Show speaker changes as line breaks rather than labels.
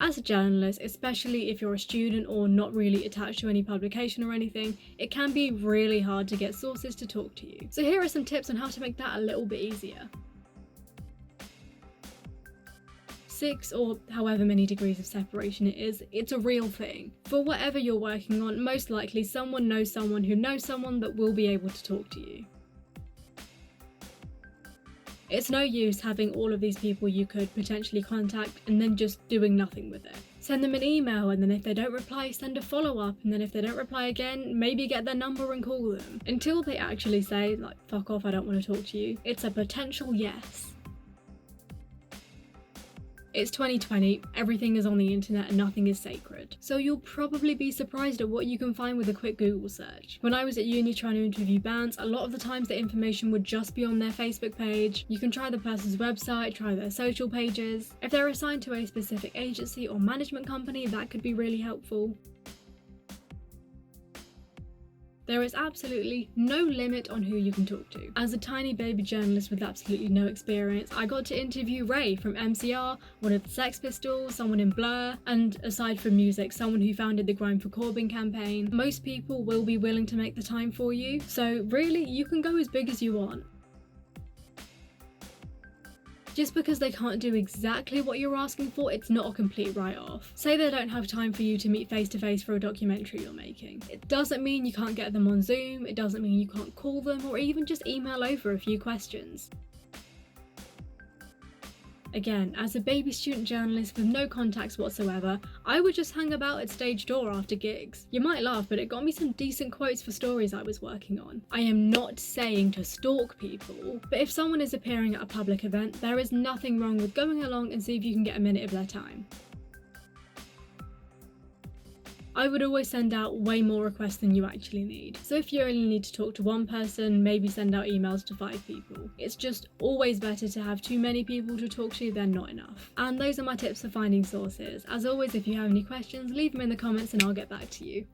As a journalist, especially if you're a student or not really attached to any publication or anything, it can be really hard to get sources to talk to you. So here are some tips on how to make that a little bit easier. 6 or however many degrees of separation it is, it's a real thing. For whatever you're working on, most likely someone knows someone who knows someone that will be able to talk to you. It's no use having all of these people you could potentially contact and then just doing nothing with it. Send them an email, and then if they don't reply, send a follow-up, and then if they don't reply again, maybe get their number and call them. Until they actually say, like, fuck off, I don't want to talk to you, it's a potential yes. It's 2020, everything is on the internet and nothing is sacred. So you'll probably be surprised at what you can find with a quick Google search. When I was at uni trying to interview bands, a lot of the times the information would just be on their Facebook page. You can try the person's website, try their social pages. If they're assigned to a specific agency or management company, that could be really helpful. There is absolutely no limit on who you can talk to. As a tiny baby journalist with absolutely no experience, I got to interview Ray from MCR, one of the Sex Pistols, someone in Blur, and aside from music, someone who founded the Grime for Corbyn campaign. Most people will be willing to make the time for you, so really, you can go as big as you want. Just because they can't do exactly what you're asking for, it's not a complete write-off. Say they don't have time for you to meet face-to-face for a documentary you're making. It doesn't mean you can't get them on Zoom, it doesn't mean you can't call them, or even just email over a few questions. Again, as a baby student journalist with no contacts whatsoever, I would just hang about at stage door after gigs. You might laugh, but it got me some decent quotes for stories I was working on. I am not saying to stalk people, but if someone is appearing at a public event, there is nothing wrong with going along and see if you can get a minute of their time. I would always send out way more requests than you actually need. So if you only need to talk to one person, maybe send out emails to 5 people. It's just always better to have too many people to talk to than not enough. And those are my tips for finding sources. As always, if you have any questions, leave them in the comments and I'll get back to you.